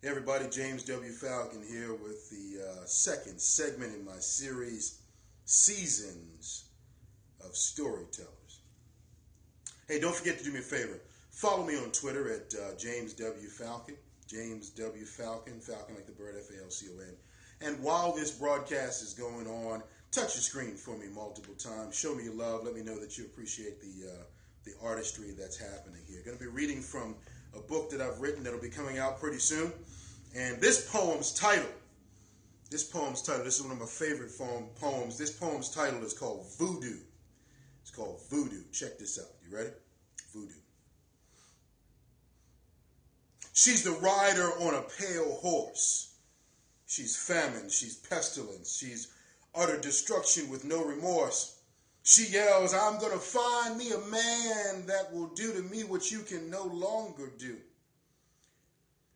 Hey everybody, James W. Falcon here with the second segment in my series, Seasons of Storytellers. Hey, don't forget to do me a favor. Follow me on Twitter at James W. Falcon, James W. Falcon, Falcon like the bird, Falcon. And while this broadcast is going on, touch the screen for me multiple times. Show me your love. Let me know that you appreciate the artistry that's happening here. Going to be reading from a book that I've written that'll be coming out pretty soon. And this poem's title, this is one of my favorite poems. This poem's title is called Voodoo. It's called Voodoo. Check this out. You ready? Voodoo. She's the rider on a pale horse. She's famine. She's pestilence. She's utter destruction with no remorse. She yells, I'm going to find me a man that will do to me what you can no longer do.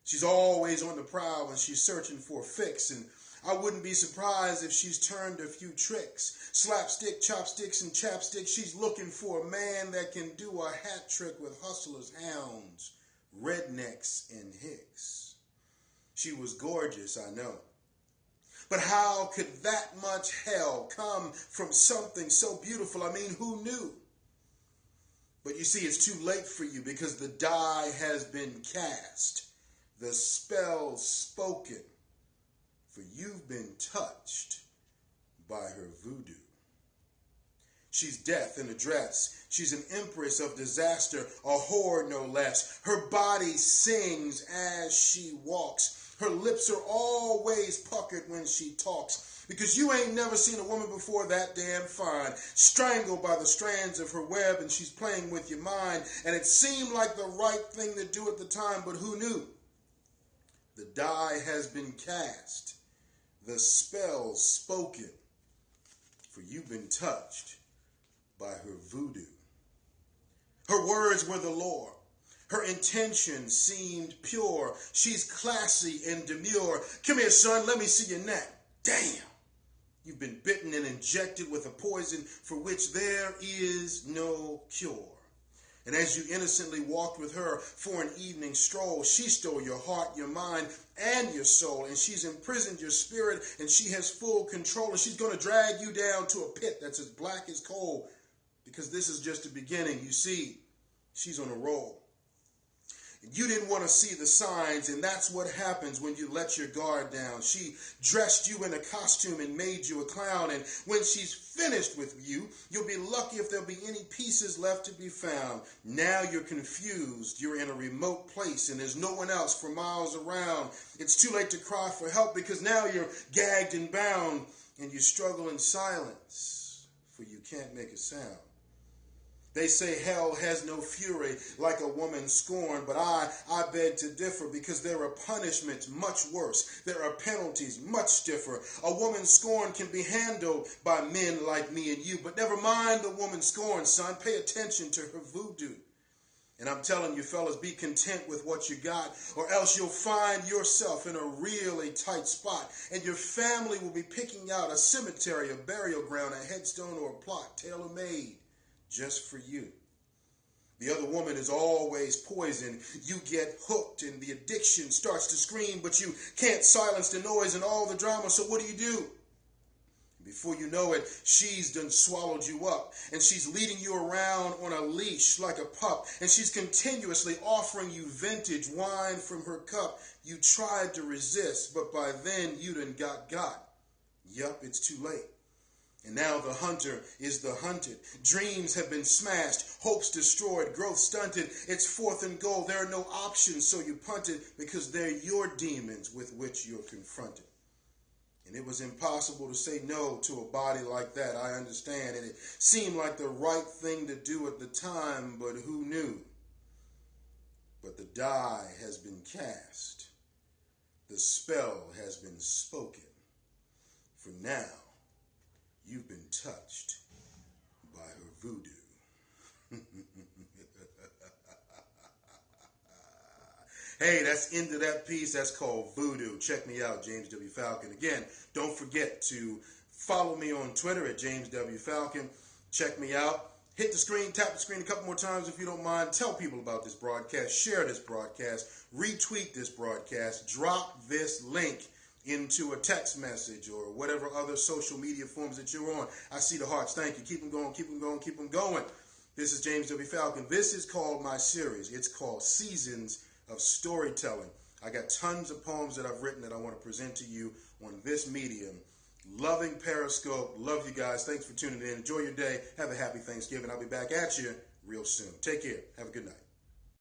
She's always on the prowl and she's searching for a fix, and I wouldn't be surprised if she's turned a few tricks. Slapstick, chopsticks, and chapstick. She's looking for a man that can do a hat trick with hustlers, hounds, rednecks, and hicks. She was gorgeous, I know. But how could that much hell come from something so beautiful? I mean, who knew? But you see, it's too late for you because the die has been cast. The spell spoken, for you've been touched by her voodoo. She's death in a dress. She's an empress of disaster, a whore no less. Her body sings as she walks. Her lips are always puckered when she talks, because you ain't never seen a woman before that damn fine, strangled by the strands of her web, and she's playing with your mind. And it seemed like the right thing to do at the time, but who knew? The die has been cast, the spell spoken, for you've been touched by her voodoo. Her words were the lore. Her intention seemed pure. She's classy and demure. Come here, son, let me see your neck. Damn, you've been bitten and injected with a poison for which there is no cure. And as you innocently walked with her for an evening stroll, she stole your heart, your mind, and your soul. And she's imprisoned your spirit, and she has full control. And she's going to drag you down to a pit that's as black as coal, because this is just the beginning. You see, she's on a roll. You didn't want to see the signs, and that's what happens when you let your guard down. She dressed you in a costume and made you a clown, and when she's finished with you, you'll be lucky if there'll be any pieces left to be found. Now you're confused. You're in a remote place, and there's no one else for miles around. It's too late to cry for help, because now you're gagged and bound, and you struggle in silence, for you can't make a sound. They say hell has no fury like a woman scorned, but I beg to differ, because there are punishments much worse. There are penalties much stiffer. A woman scorned can be handled by men like me and you, but never mind the woman scorned, son. Pay attention to her voodoo. And I'm telling you, fellas, be content with what you got, or else you'll find yourself in a really tight spot, and your family will be picking out a cemetery, a burial ground, a headstone, or a plot tailor-made just for you. The other woman is always poison. You get hooked and the addiction starts to scream, but you can't silence the noise and all the drama, so what do? Before you know it, she's done swallowed you up, and she's leading you around on a leash like a pup, and she's continuously offering you vintage wine from her cup. You tried to resist, but by then you done got. Yup, it's too late. And now the hunter is the hunted. Dreams have been smashed, hopes destroyed, growth stunted. It's fourth and goal. There are no options, so you punt it, because they're your demons with which you're confronted. And it was impossible to say no to a body like that, I understand. And it seemed like the right thing to do at the time, but who knew? But the die has been cast. The spell has been spoken. For now, you've been touched by her voodoo. Hey, that's into that piece. That's called Voodoo. Check me out, James W. Falcon. Again, don't forget to follow me on Twitter at James W. Falcon. Check me out. Hit the screen, tap the screen a couple more times if you don't mind. Tell people about this broadcast. Share this broadcast. Retweet this broadcast. Drop this link into a text message or whatever other social media forms that you're on. I see the hearts. Thank you. Keep them going, keep them going, keep them going. This is James W. Falcon. This is called my series. It's called Seasons of Storytelling. I got tons of poems that I've written that I want to present to you on this medium. Loving Periscope. Love you guys. Thanks for tuning in. Enjoy your day. Have a happy Thanksgiving. I'll be back at you real soon. Take care. Have a good night.